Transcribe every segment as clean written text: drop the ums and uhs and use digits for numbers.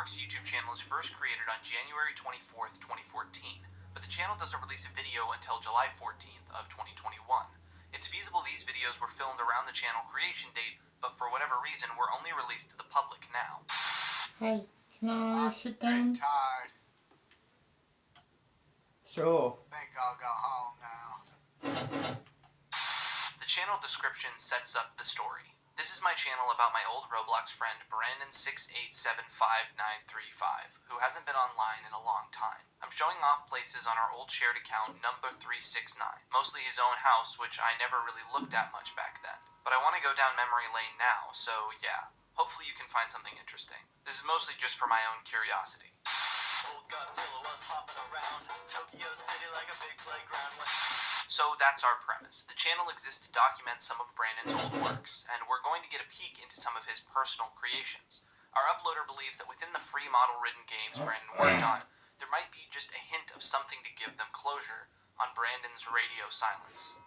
Works YouTube channel is first created on January 24th, 2014, but the channel doesn't release a video until July 14th of 2021. It's feasible these videos were filmed around the channel creation date, but for whatever reason were only released to the public now. Hey, can I sit down? I'm tired. Sure. I think I'll go home now. The channel description sets up the story. This is my channel about my old Roblox friend Brandon6875935, who hasn't been online in a long time. I'm showing off places on our old shared account number 369, mostly his own house, which I never really looked at much back then. But I want to go down memory lane now, so yeah, hopefully you can find something interesting. This is mostly just for my own curiosity. Old Godzilla was hopping around Tokyo City like a big playground. So that's our premise. The channel exists to document some of Brandon's old works, and we're going to get a peek into some of his personal creations. Our uploader believes that within the free model-ridden games Brandon worked on, there might be just a hint of something to give them closure on Brandon's radio silence.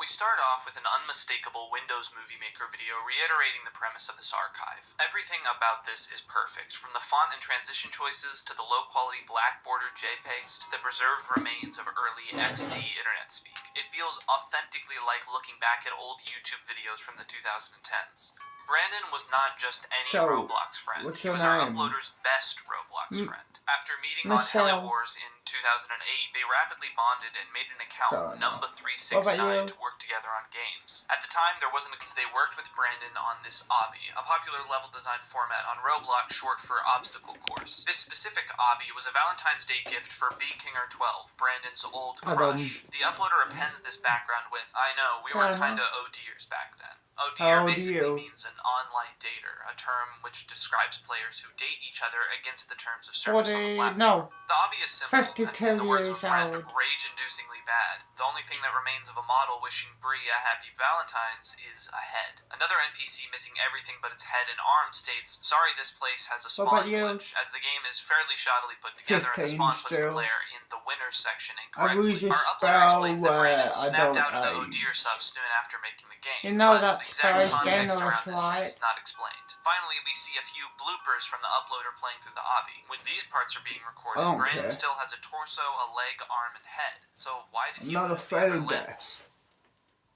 We start off with an unmistakable Windows Movie Maker video reiterating the premise of this archive. Everything about this is perfect, from the font and transition choices to the low-quality black border JPEGs to the preserved remains of early XD internet speak. It feels authentically like looking back at old YouTube videos from the 2010s. Brandon was not just any Roblox friend, he was our uploader's best Roblox friend. After meeting on Hello Wars in 2008, they rapidly bonded and made an account, number 369, to work together on games. At the time, there wasn't a games. They worked with Brandon on this obby, a popular level design format on Roblox short for Obstacle Course. This specific obby was a Valentine's Day gift for Big Kinger 12, Brandon's old crush. The uploader appends this background with, I know, we were kinda ODers back then. ODer basically means an online dater, a term which describes players who date each other against the terms of service on the platform. The obby is simple, and in the words of a friend, rage-inducingly bad. The only thing that remains of a model wishing Brie a happy Valentine's is a head. Another NPC missing everything but its head and arm states, sorry this place has a spawn glitch, as the game is fairly shoddily put together and the spawn puts the player in the winners section incorrectly. Our uploader explains that Brandon snapped out of the ODer stuff soon after making the game. You know that the exact context around this is not explained. Finally, we see a few bloopers from the uploader playing through the obby. When these parts are being recorded, Brandon still has a torso, a leg, arm, and head. So why did he lose the other limbs?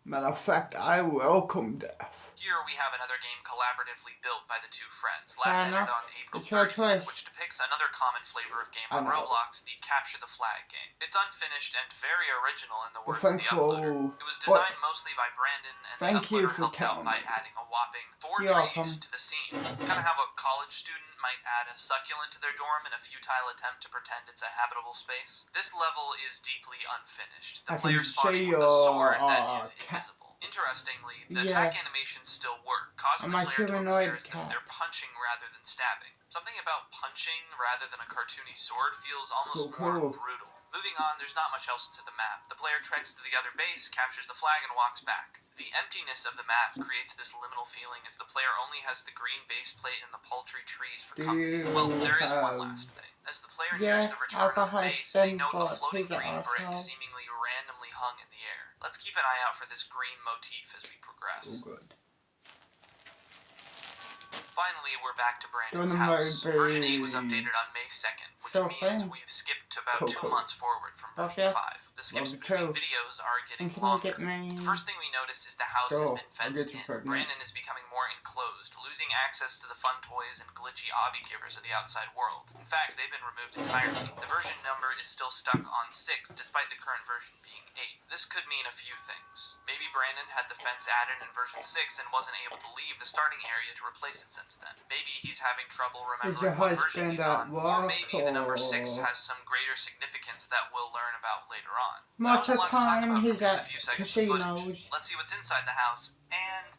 Matter of fact, I welcome death. Here we have another game collaboratively built by the two friends, last entered on April 30th, which depicts another common flavor of game on Roblox, the Capture the Flag game. It's unfinished and very original in the words of the uploader. It was designed mostly by Brandon, and the uploader helped out by adding a whopping 4 trees to the scene. Kind of how a college student might add a succulent to their dorm in a futile attempt to pretend it's a habitable space. This level is deeply unfinished. The player spawning with a sword that is invisible. Interestingly, the attack animations still work, causing the player to appear as if they're punching rather than stabbing. Something about punching rather than a cartoony sword feels almost more brutal. Moving on, there's not much else to the map. The player treks to the other base, captures the flag, and walks back. The emptiness of the map creates this liminal feeling as the player only has the green base plate and the paltry trees for company. Well, there is one last thing. As the player nears the return of the base, they note a floating green brick seemingly randomly hung in the air. Let's keep an eye out for this green motif as we progress. Finally, we're back to Brandon's house. Version 8 was updated on May 2nd, which means we've skipped about 2 months forward from version 5. The skips between videos are getting longer. The first thing we notice is the house has been fenced in. Brandon is becoming more enclosed, losing access to the fun toys and glitchy obby givers of the outside world. In fact, they've been removed entirely. The version number is still stuck on 6, despite the current version being 8. This could mean a few things. Maybe Brandon had the fence added in version 6 and wasn't able to leave the starting area to replace it since then. Maybe he's having trouble remembering what version he's on, or maybe the number 6 has some greater significance that we'll learn about later on. Most of the time he's at casinos. Let's see what's inside the house, and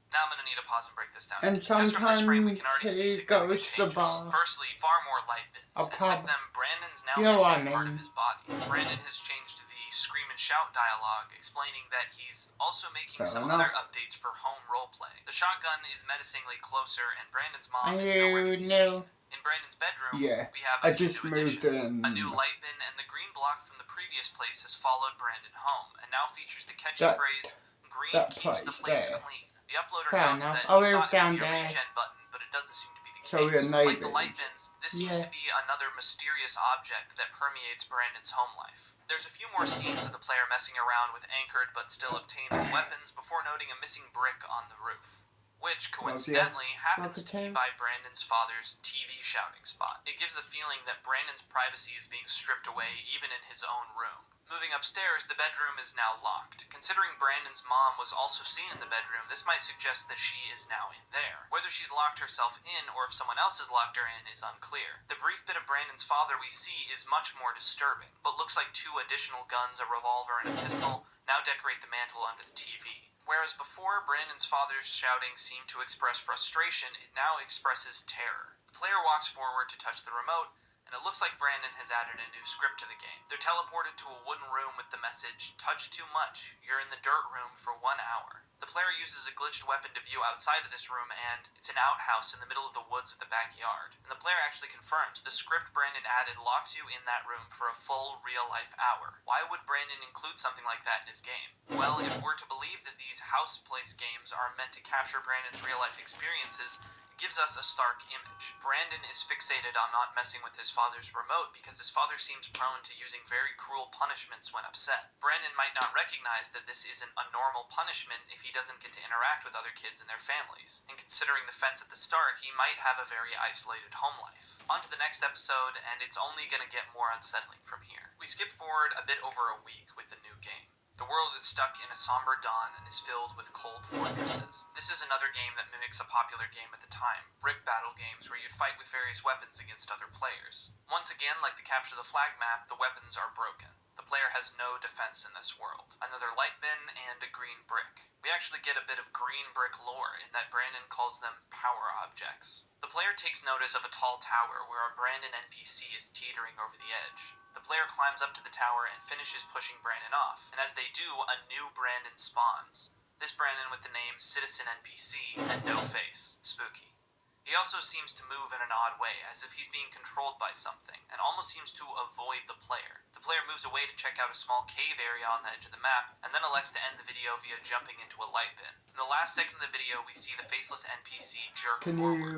now I'm going to need to pause and break this down. And just from this frame, we can already see significant changes. Bar. Firstly, far more light bits, and with them, Brandon's now missing part of his body. Brandon has changed the scream and shout dialogue, explaining that he's also making some other updates for home roleplay. The shotgun is menacingly closer, and Brandon's mom is nowhere to be seen. In Brandon's bedroom, we have a few new additions. A new light bin, and the green block from the previous place has followed Brandon home, and now features the catchy phrase, "Green keeps the place clean." The uploader Fair notes enough. that Oh, he it was thought it would down be a there. regen button, but it doesn't seem to be the So we're case. Like the neighbors. light bins, this seems Yeah. to be another mysterious object that permeates Brandon's home life. There's a few more scenes of the player messing around with anchored but still obtainable weapons before noting a missing brick on the roof, which coincidentally happens to be by Brandon's father's TV shouting spot. It gives the feeling that Brandon's privacy is being stripped away even in his own room. Moving upstairs, the bedroom is now locked. Considering Brandon's mom was also seen in the bedroom, this might suggest that she is now in there. Whether she's locked herself in or if someone else has locked her in is unclear. The brief bit of Brandon's father we see is much more disturbing. What looks like 2 additional guns, a revolver, and a pistol now decorate the mantle under the TV. Whereas before, Brandon's father's shouting seemed to express frustration, it now expresses terror. The player walks forward to touch the remote, and it looks like Brandon has added a new script to the game. They're teleported to a wooden room with the message, "Touch too much, you're in the dirt room for 1 hour." The player uses a glitched weapon to view outside of this room, and it's an outhouse in the middle of the woods of the backyard. And the player actually confirms the script Brandon added locks you in that room for a full real-life hour. Why would Brandon include something like that in his game? Well, if we're to believe that these house place games are meant to capture Brandon's real-life experiences, gives us a stark image. Brandon is fixated on not messing with his father's remote because his father seems prone to using very cruel punishments when upset. Brandon might not recognize that this isn't a normal punishment if he doesn't get to interact with other kids and their families. And considering the fence at the start, he might have a very isolated home life. On to the next episode, and it's only going to get more unsettling from here. We skip forward a bit over a week with the new game. The world is stuck in a somber dawn and is filled with cold fortresses. This is another game that mimics a popular game at the time, brick battle games where you'd fight with various weapons against other players. Once again, like the Capture the Flag map, the weapons are broken. The player has no defense in this world. Another light bin and a green brick. We actually get a bit of green brick lore in that Brandon calls them power objects. The player takes notice of a tall tower where a Brandon NPC is teetering over the edge. The player climbs up to the tower and finishes pushing Brandon off, and as they do, a new Brandon spawns. This Brandon with the name Citizen NPC and no face. Spooky. He also seems to move in an odd way, as if he's being controlled by something, and almost seems to avoid the player. The player moves away to check out a small cave area on the edge of the map, and then elects to end the video via jumping into a light bin. In the last second of the video, we see the faceless NPC jerk forward.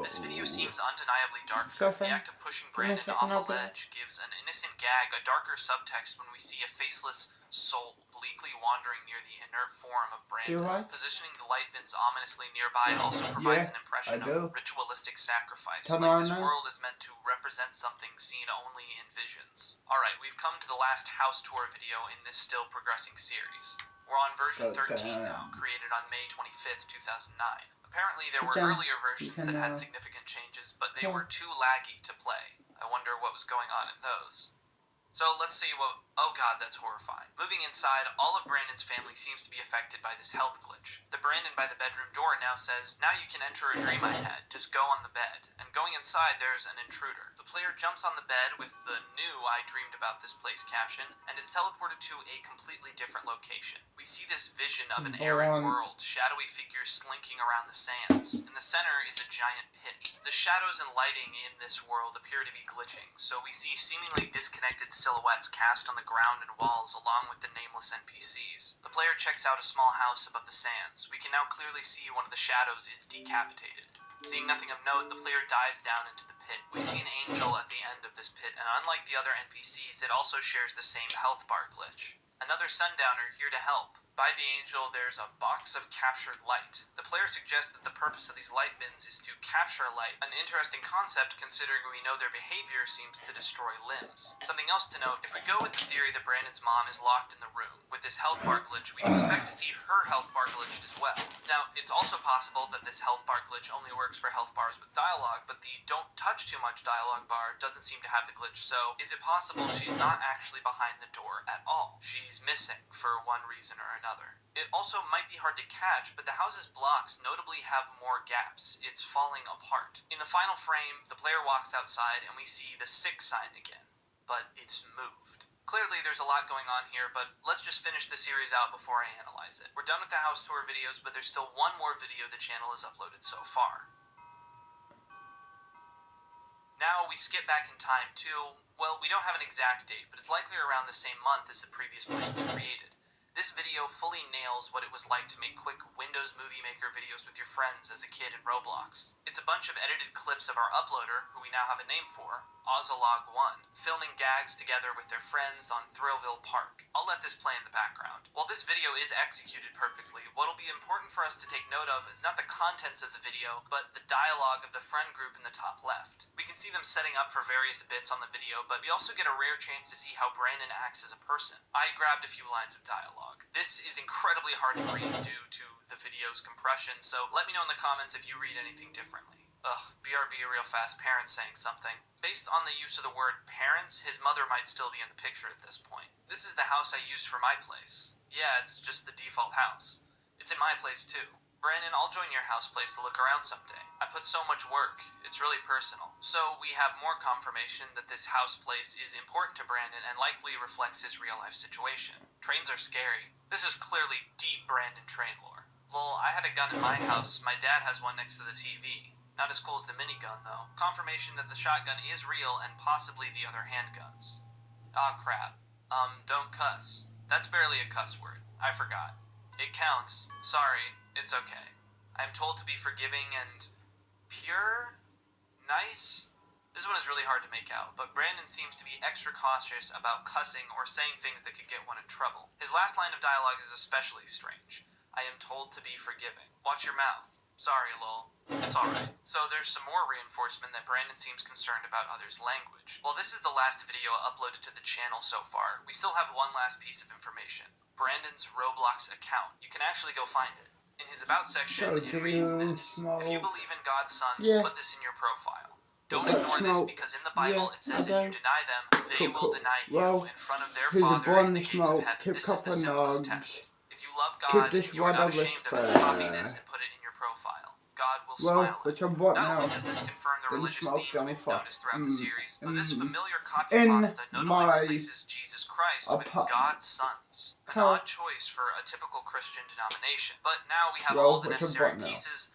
This video seems undeniably darker. The act of pushing Brandon off a ledge gives an innocent gag a darker subtext when we see a faceless soul bleakly wandering near the inert form of Brandon. Positioning the light bins ominously nearby also provides an impression of ritualistic sacrifice, like this world is meant to represent something seen only in visions. Alright, we've come to the last house tour video in this still progressing series. We're on version 13 now, created on May 25th, 2009. Apparently there were earlier versions that had significant changes, but they were too laggy to play. I wonder what was going on in those. So let's see what... Oh god, that's horrifying. Moving inside, all of Brandon's family seems to be affected by this health glitch. The Brandon by the bedroom door now says, "Now you can enter a dream I had. Just go on the bed." And going inside, there's an intruder. The player jumps on the bed with the new "I dreamed about this place" caption, and is teleported to a completely different location. We see this vision of an arid world, shadowy figures slinking around the sands. In the center is a giant pit. The shadows and lighting in this world appear to be glitching, so we see seemingly disconnected silhouettes cast on the ground and walls along with the nameless NPCs. The player checks out a small house above the sands. We can now clearly see one of the shadows is decapitated. Seeing nothing of note, the player dives down into the pit. We see an angel at the end of this pit, and unlike the other NPCs, it also shares the same health bar glitch. Another sundowner here to help. By the angel, there's a box of captured light. The player suggests that the purpose of these light bins is to capture light, an interesting concept considering we know their behavior seems to destroy limbs. Something else to note, if we go with the theory that Brandon's mom is locked in the room with this health bar glitch, we'd expect to see her health bar glitched as well. Now, it's also possible that this health bar glitch only works for health bars with dialogue, but the "don't touch too much" dialogue bar doesn't seem to have the glitch, so is it possible she's not actually behind the door at all? She's missing for one reason or another. It also might be hard to catch, but the house's blocks notably have more gaps. It's falling apart. In the final frame, the player walks outside and we see the 6 sign again, but it's moved. Clearly there's a lot going on here, but let's just finish the series out before I analyze it. We're done with the house tour videos, but there's still one more video the channel has uploaded so far. Now we skip back in time to, well, we don't have an exact date, but it's likely around the same month as the previous place was created. This video fully nails what it was like to make quick Windows Movie Maker videos with your friends as a kid in Roblox. It's a bunch of edited clips of our uploader, who we now have a name for, Ozolog1, filming gags together with their friends on Thrillville Park. I'll let this play in the background. While this video is executed perfectly, what'll be important for us to take note of is not the contents of the video, but the dialogue of the friend group in the top left. We can see them setting up for various bits on the video, but we also get a rare chance to see how Brandon acts as a person. I grabbed a few lines of dialogue. This is incredibly hard to read due to the video's compression, so let me know in the comments if you read anything differently. Ugh, BRB real fast, parents saying something. Based on the use of the word parents, his mother might still be in the picture at this point. This is the house I used for my place. Yeah, it's just the default house. It's in my place too. Brandon, I'll join your house place to look around someday. I put so much work. It's really personal. So we have more confirmation that this house place is important to Brandon and likely reflects his real life situation. Trains are scary. This is clearly deep Brandon train lore. Lol, I had a gun in my house. My dad has one next to the TV. Not as cool as the minigun though. Confirmation that the shotgun is real and possibly the other handguns. Aw crap. Don't cuss. That's barely a cuss word. I forgot. It counts. Sorry. It's okay. I am told to be forgiving and pure? Nice? This one is really hard to make out, but Brandon seems to be extra cautious about cussing or saying things that could get one in trouble. His last line of dialogue is especially strange. I am told to be forgiving. Watch your mouth. Sorry, lol. It's alright. So there's some more reinforcement that Brandon seems concerned about others' language. While this is the last video uploaded to the channel so far, we still have one last piece of information. Brandon's Roblox account. You can actually go find it. In his About section, it reads this. If you believe in God's sons, put this in your profile. Don't ignore this because in the Bible it says if you deny them, they will deny you in front of their Father in the gates of heaven. This is the simplest test. If you love God and you are not ashamed of it, copy this and put it in your profile. God will smile at you. Not only does this confirm the religious themes we've noticed throughout the series, but this familiar copy pasta notably replaces Jesus Christ with God's sons. An odd choice for a typical Christian denomination. But now we have all the necessary pieces.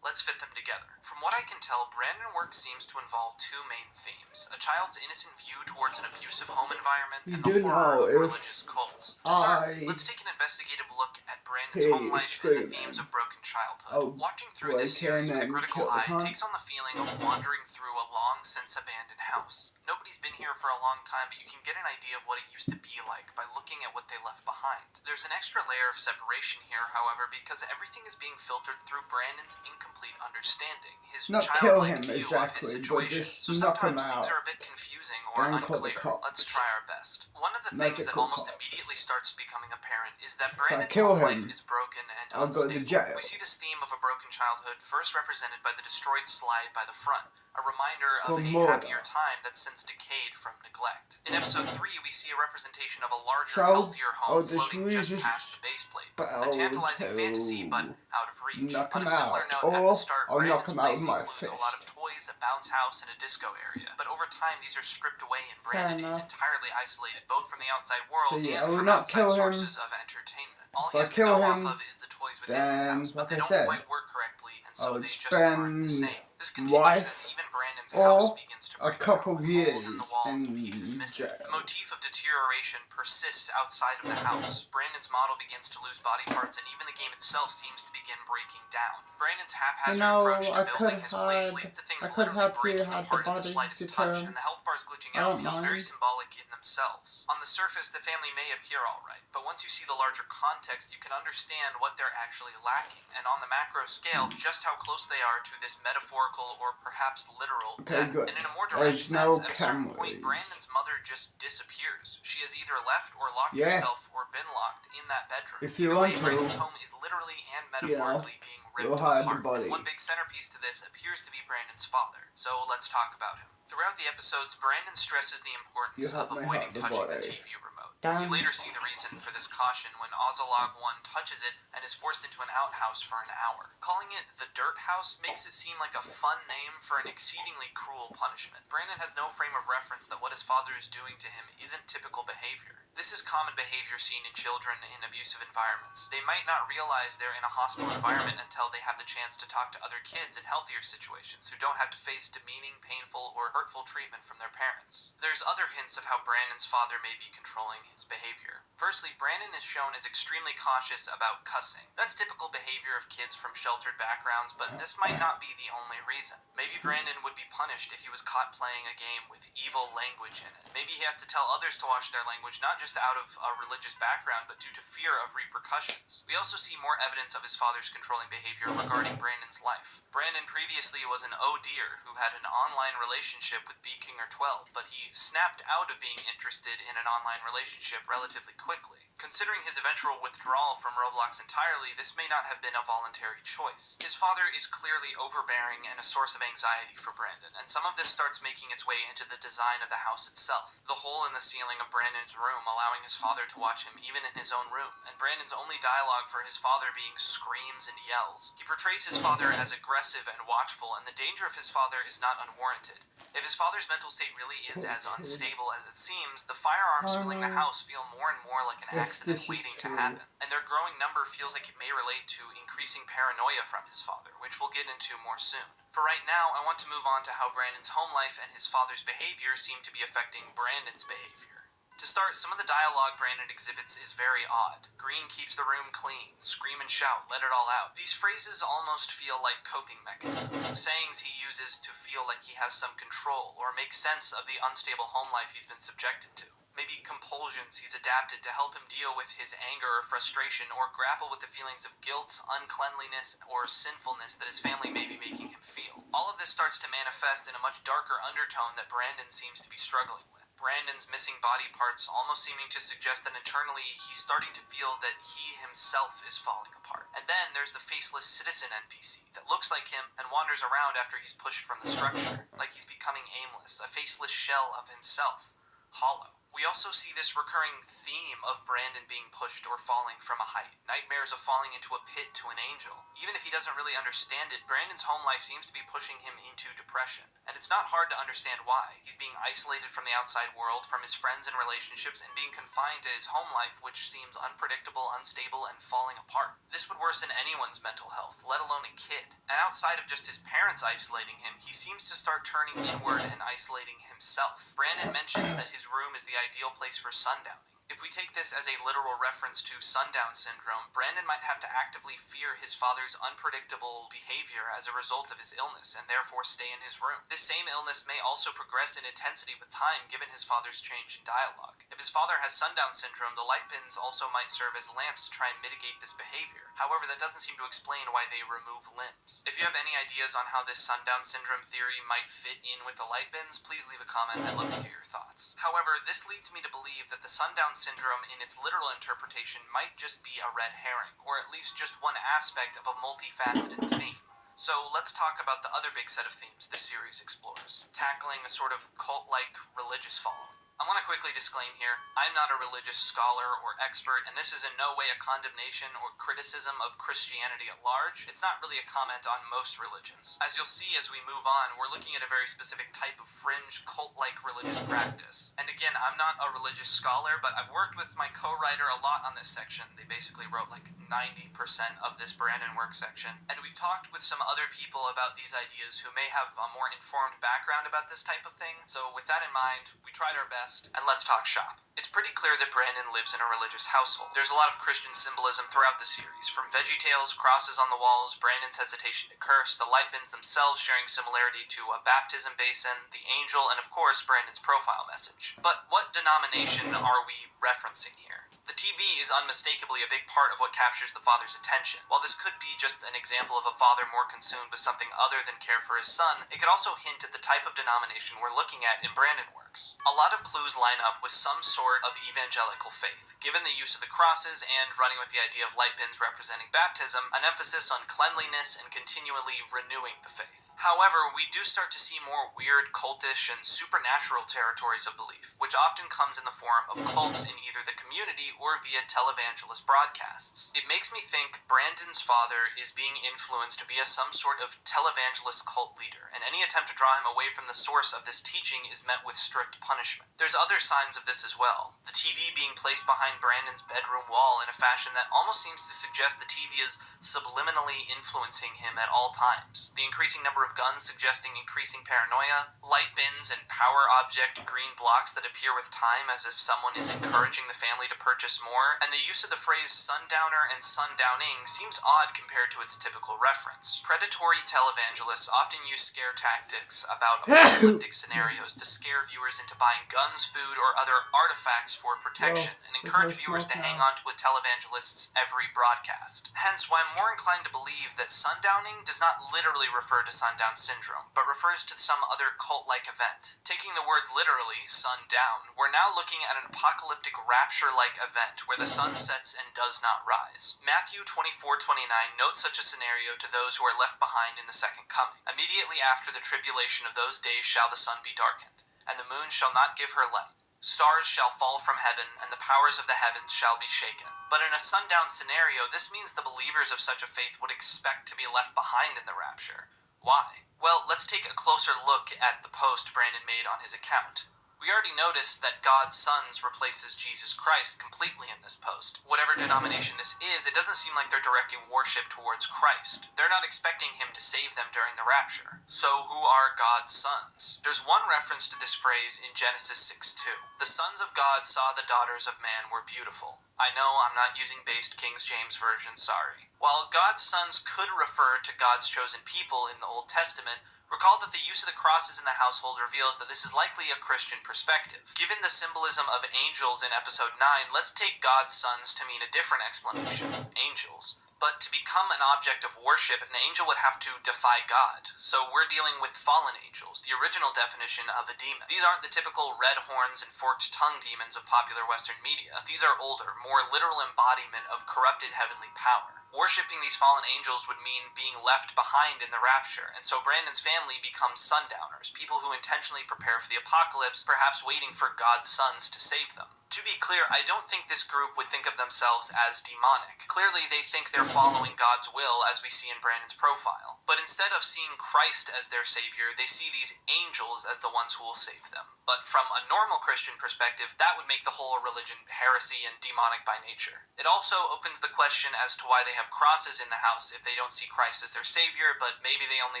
Let's fit them together. From what I can tell, Brandon work seems to involve two main themes. A child's innocent view towards an abusive home environment and the horror of religious cults. To start, let's take an investigative look at Brandon's home life and the themes of broken childhood. Watching through this series with a critical eye takes on the feeling of wandering through a long since abandoned house. Nobody's been here for a long time, but you can get an idea of what it used to be like by looking at what they left behind. There's an extra layer of separation here, however, because everything is being filtered through Brandon's incomplete understanding, his childlike view of his situation. So sometimes things are a bit confusing or unclear. Let's try our best. One of the things that almost immediately starts becoming apparent is that Brandon's home life is broken and unstable. We see this theme of a broken childhood first represented by the destroyed slide by the front, a reminder of a happier time that's since decayed from neglect. In episode 3, we see a representation of a larger, healthier home floating just past the base plate. A tantalizing fantasy, but out of reach. On a similar note, at the start, Brandon's place includes a lot of toys, a bounce house, and a disco area. But over time, these are stripped away and Brandon is entirely isolated, both from the outside world and from outside sources of entertainment. All he has to go off of is the toys within his house, but they don't quite work correctly, and so they just aren't the same. This continues as even Brandon's house begins to break down, with holes in the walls and pieces missing. The motif of deterioration persists outside of the house. Brandon's model begins to lose body parts, and even the game itself seems to begin breaking down. Brandon's haphazard approach to building his place leads to things literally breaking apart at the slightest touch, and the health bars glitching out feel very symbolic in themselves. On the surface, the family may appear alright, but once you see the larger context, you can understand what they're actually lacking, and on the macro scale, just how close they are to this metaphorical or perhaps literal death. And in a more direct sense, at a certain point, Brandon's mother just disappears. She has either left or locked herself or been locked in that bedroom. Either way, Brandon's home is literally and metaphorically being ripped apart. And one big centerpiece to this appears to be Brandon's father. So let's talk about him. Throughout the episodes, Brandon stresses the importance of avoiding touching the TV remote. We later see the reason for this caution when Ozolog1 touches it and is forced into an outhouse for an hour. Calling it the Dirt House makes it seem like a fun name for an exceedingly cruel punishment. Brandon has no frame of reference that what his father is doing to him isn't typical behavior. This is common behavior seen in children in abusive environments. They might not realize they're in a hostile environment until until they have the chance to talk to other kids in healthier situations who don't have to face demeaning, painful, or hurtful treatment from their parents. There's other hints of how Brandon's father may be controlling his behavior. Firstly, Brandon is shown as extremely cautious about cussing. That's typical behavior of kids from sheltered backgrounds, but this might not be the only reason. Maybe Brandon would be punished if he was caught playing a game with evil language in it. Maybe he has to tell others to watch their language, not just out of a religious background, but due to fear of repercussions. We also see more evidence of his father's controlling behavior regarding Brandon's life. Brandon previously was an oh dear who had an online relationship with B King or 12, but he snapped out of being interested in an online relationship relatively quickly. Considering his eventual withdrawal from Roblox entirely, this may not have been a voluntary choice. His father is clearly overbearing and a source of anxiety for Brandon, and some of this starts making its way into the design of the house itself. The hole in the ceiling of Brandon's room allowing his father to watch him even in his own room, and Brandon's only dialogue for his father being screams and yells. He portrays his father as aggressive and watchful, and the danger of his father is not unwarranted. If his father's mental state really is as unstable as it seems, the firearms filling the house feel more and more like an accident waiting to happen, and their growing number feels like it may relate to increasing paranoia from his father, which we'll get into more soon. For right now, I want to move on to how Brandon's home life and his father's behavior seem to be affecting Brandon's behavior. To start, some of the dialogue Brandon exhibits is very odd. Green keeps the room clean, scream and shout, let it all out. These phrases almost feel like coping mechanisms, sayings he uses to feel like he has some control or make sense of the unstable home life he's been subjected to. Maybe compulsions he's adapted to help him deal with his anger or frustration, or grapple with the feelings of guilt, uncleanliness, or sinfulness that his family may be making him feel. All of this starts to manifest in a much darker undertone that Brandon seems to be struggling with. Brandon's missing body parts almost seeming to suggest that internally he's starting to feel that he himself is falling apart. And then there's the faceless citizen NPC that looks like him and wanders around after he's pushed from the structure, like he's becoming aimless, a faceless shell of himself, hollow. We also see this recurring theme of Brandon being pushed or falling from a height. Nightmares of falling into a pit to an angel. Even if he doesn't really understand it, Brandon's home life seems to be pushing him into depression. And it's not hard to understand why. He's being isolated from the outside world, from his friends and relationships, and being confined to his home life, which seems unpredictable, unstable, and falling apart. This would worsen anyone's mental health, let alone a kid. And outside of just his parents isolating him, he seems to start turning inward and isolating himself. Brandon mentions that his room is the ideal place for sundowning. If we take this as a literal reference to sundown syndrome, Brandon might have to actively fear his father's unpredictable behavior as a result of his illness and therefore stay in his room. This same illness may also progress in intensity with time given his father's change in dialogue. If his father has sundown syndrome, the light bins also might serve as lamps to try and mitigate this behavior. However, that doesn't seem to explain why they remove limbs. If you have any ideas on how this sundown syndrome theory might fit in with the light bins, please leave a comment. I'd love to hear your thoughts. However, this leads me to believe that the sundown syndrome in its literal interpretation might just be a red herring, or at least just one aspect of a multifaceted theme. So let's talk about the other big set of themes this series explores, tackling a sort of cult-like religious following. I want to quickly disclaim here, I'm not a religious scholar or expert, and this is in no way a condemnation or criticism of Christianity at large. It's not really a comment on most religions. As you'll see as we move on, we're looking at a very specific type of fringe, cult-like religious practice. And again, I'm not a religious scholar, but I've worked with my co-writer a lot on this section. They basically wrote like 90% of this Brandon work section. And we've talked with some other people about these ideas who may have a more informed background about this type of thing. So with that in mind, we tried our best. And let's talk shop. It's pretty clear that Brandon lives in a religious household. There's a lot of Christian symbolism throughout the series, from VeggieTales, crosses on the walls, Brandon's hesitation to curse, the light bins themselves sharing similarity to a baptism basin, the angel, and of course Brandon's profile message. But what denomination are we referencing here? The TV is unmistakably a big part of what captures the father's attention. While this could be just an example of a father more consumed with something other than care for his son, it could also hint at the type of denomination we're looking at in Brandon works. A lot of clues line up with some sort of evangelical faith. Given the use of the crosses and running with the idea of light bins representing baptism, an emphasis on cleanliness and continually renewing the faith. However, we do start to see more weird, cultish, and supernatural territories of belief, which often comes in the form of cults in either the community or via televangelist broadcasts. It makes me think Brandon's father is being influenced via some sort of televangelist cult leader, and any attempt to draw him away from the source of this teaching is met with strict strict punishment. There's other signs of this as well. The TV being placed behind Brandon's bedroom wall in a fashion that almost seems to suggest the TV is subliminally influencing him at all times. The increasing number of guns suggesting increasing paranoia, light bins and power object green blocks that appear with time as if someone is encouraging the family to purchase more, and the use of the phrase sundowner and sundowning seems odd compared to its typical reference. Predatory televangelists often use scare tactics about apocalyptic scenarios to scare viewers into buying guns, food, or other artifacts for protection, and encourage viewers to hang on to a televangelist's every broadcast. Hence, why I'm more inclined to believe that sundowning does not literally refer to sundown syndrome, but refers to some other cult-like event. Taking the words literally, sundown, we're now looking at an apocalyptic rapture-like event where the sun sets and does not rise. Matthew 24:29 notes such a scenario to those who are left behind in the second coming. Immediately after the tribulation of those days shall the sun be darkened, and the moon shall not give her light. Stars shall fall from heaven, and the powers of the heavens shall be shaken. But in a sundown scenario, this means the believers of such a faith would expect to be left behind in the rapture. Why? Well, let's take a closer look at the post Brandon made on his account. We already noticed that God's Sons replaces Jesus Christ completely in this post. Whatever denomination this is, it doesn't seem like they're directing worship towards Christ. They're not expecting him to save them during the rapture. So who are God's sons? There's one reference to this phrase in Genesis 6:2. The sons of God saw the daughters of man were beautiful. I know I'm not using based King James Version, sorry. While God's sons could refer to God's chosen people in the Old Testament, recall that the use of the crosses in the household reveals that this is likely a Christian perspective. Given the symbolism of angels in episode 9, let's take God's sons to mean a different explanation. Angels. But to become an object of worship, an angel would have to defy God. So we're dealing with fallen angels, the original definition of a demon. These aren't the typical red horns and forked tongue demons of popular Western media. These are older, more literal embodiment of corrupted heavenly power. Worshipping these fallen angels would mean being left behind in the rapture, and so Brandon's family becomes sundowners, people who intentionally prepare for the apocalypse, perhaps waiting for God's sons to save them. To be clear, I don't think this group would think of themselves as demonic. Clearly, they think they're following God's will, as we see in Brandon's profile. But instead of seeing Christ as their savior, they see these angels as the ones who will save them. But from a normal Christian perspective, that would make the whole religion heresy and demonic by nature. It also opens the question as to why they have crosses in the house if they don't see Christ as their savior, but maybe they only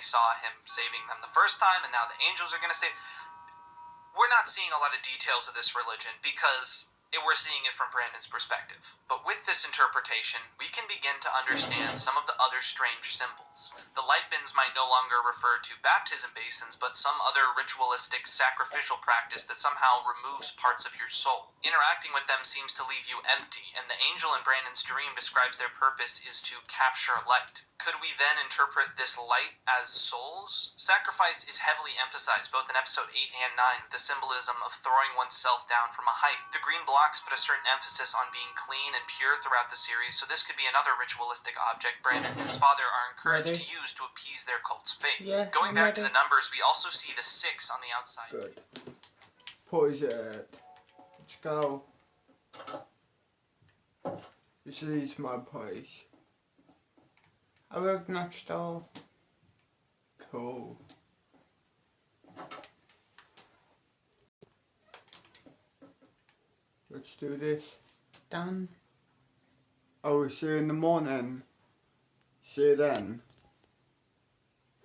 saw him saving them the first time, and now the angels are going to save. We're not seeing a lot of details of this religion because we're seeing it from Brandon's perspective. But with this interpretation, we can begin to understand some of the other strange symbols. The light bins might no longer refer to baptism basins, but some other ritualistic sacrificial practice that somehow removes parts of your soul. Interacting with them seems to leave you empty, and the angel in Brandon's dream describes their purpose is to capture light. Could we then interpret this light as souls? Sacrifice is heavily emphasized both in episode 8 and 9 with the symbolism of throwing oneself down from a height. The green blocks put a certain emphasis on being clean and pure throughout the series, so this could be another ritualistic object Brandon and his father are encouraged to use to appease their cult's faith. Yeah, Going back to the numbers, we also see the 6 on the outside. Good. Pause it. Let's go. This is my place. I live next door. Cool. Let's do this. Done. I will see you in the morning. See you then.